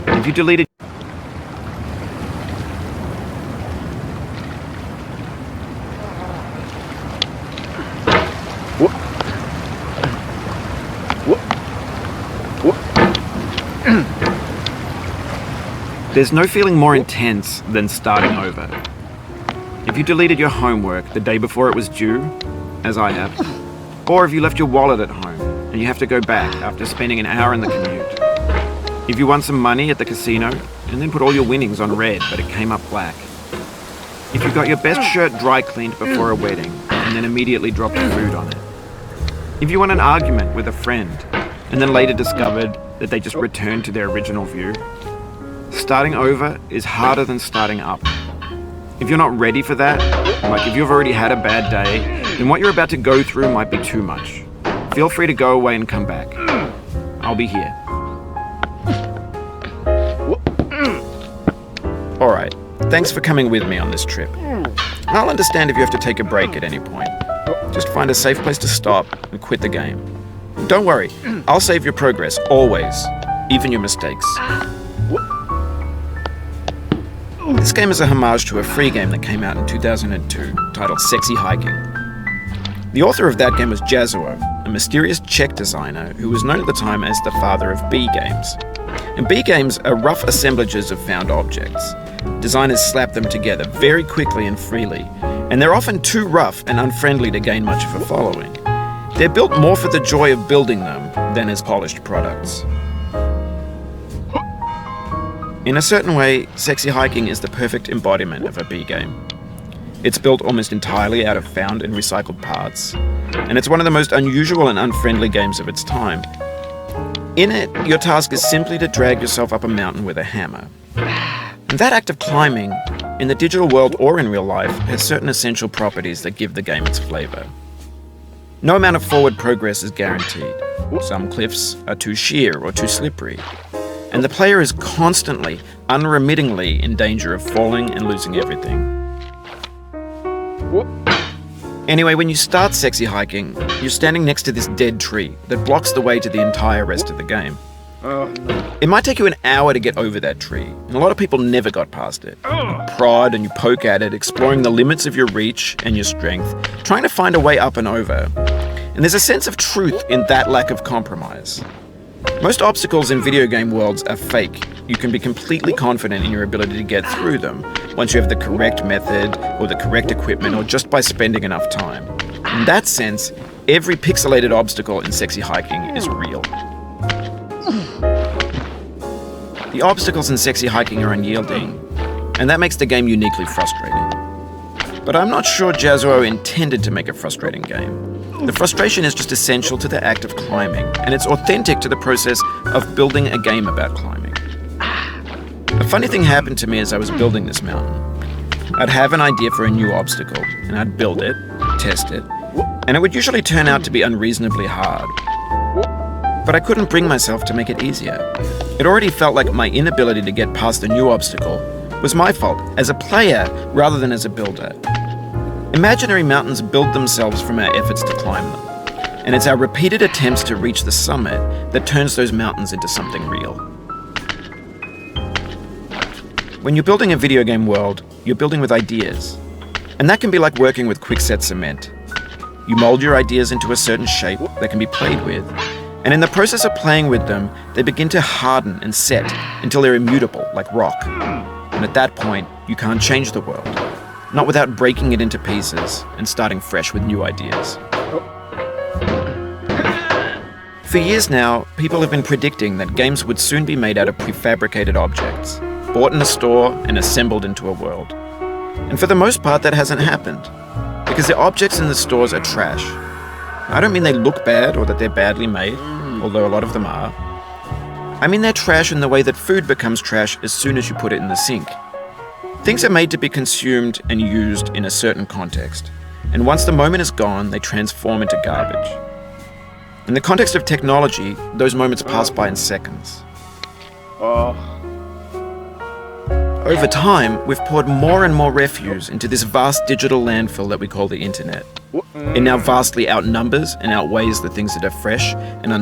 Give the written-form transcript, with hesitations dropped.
If you deleted... There's no feeling more intense than starting over. If you deleted your homework the day before it was due, as I have, or if you left your wallet at home and you have to go back after spending an hour in the commute. If you won some money at the casino and then put all your winnings on red but it came up black. If you got your best shirt dry cleaned before a wedding and then immediately dropped food on it. If you won an argument with a friend and then later discovered that they just returned to their original view. Starting over is harder than starting up. If you're not ready for that, like if you've already had a bad day, then what you're about to go through might be too much. Feel free to go away and come back. I'll be here. Alright, thanks for coming with me on this trip. I'll understand if you have to take a break at any point. Just find a safe place to stop and quit the game. Don't worry, I'll save your progress, always, even your mistakes. This game is a homage to a free game that came out in 2002, titled Sexy Hiking. The author of that game was Jazuo, a mysterious Czech designer who was known at the time as the father of B games. And B games are rough assemblages of found objects. Designers slap them together very quickly and freely, and they're often too rough and unfriendly to gain much of a following. They're built more for the joy of building them than as polished products. In a certain way, Sexy Hiking is the perfect embodiment of a B game. It's built almost entirely out of found and recycled parts, and it's one of the most unusual and unfriendly games of its time. In it, your task is simply to drag yourself up a mountain with a hammer. And that act of climbing, in the digital world or in real life, has certain essential properties that give the game its flavor. No amount of forward progress is guaranteed. Some cliffs are too sheer or too slippery. And the player is constantly, unremittingly in danger of falling and losing everything. Anyway, when you start Sexy Hiking, you're standing next to this dead tree that blocks the way to the entire rest of the game. It might take you an hour to get over that tree, and a lot of people never got past it. You prod and you poke at it, exploring the limits of your reach and your strength, trying to find a way up and over. And there's a sense of truth in that lack of compromise. Most obstacles in video game worlds are fake. You can be completely confident in your ability to get through them once you have the correct method or the correct equipment or just by spending enough time. In that sense, every pixelated obstacle in Sexy Hiking is real. The obstacles in Sexy Hiking are unyielding, and that makes the game uniquely frustrating. But I'm not sure Jazuo intended to make a frustrating game. The frustration is just essential to the act of climbing, and it's authentic to the process of building a game about climbing. A funny thing happened to me as I was building this mountain. I'd have an idea for a new obstacle, and I'd build it, test it, and it would usually turn out to be unreasonably hard. But I couldn't bring myself to make it easier. It already felt like my inability to get past the new obstacle was my fault as a player rather than as a builder. Imaginary mountains build themselves from our efforts to climb them, and it's our repeated attempts to reach the summit that turns those mountains into something real. When you're building a video game world, you're building with ideas, and that can be like working with quickset cement. You mold your ideas into a certain shape that can be played with, and in the process of playing with them, they begin to harden and set until they're immutable, like rock. And at that point, you can't change the world. Not without breaking it into pieces and starting fresh with new ideas. For years now, people have been predicting that games would soon be made out of prefabricated objects, bought in a store and assembled into a world. And for the most part, that hasn't happened, because the objects in the stores are trash. I don't mean they look bad or that they're badly made, although a lot of them are. I mean they're trash in the way that food becomes trash as soon as you put it in the sink. Things are made to be consumed and used in a certain context, and once the moment is gone, they transform into garbage. In the context of technology, those moments pass by in seconds. Over time, we've poured more and more refuse into this vast digital landfill that we call the internet. It now vastly outnumbers and outweighs the things that are fresh and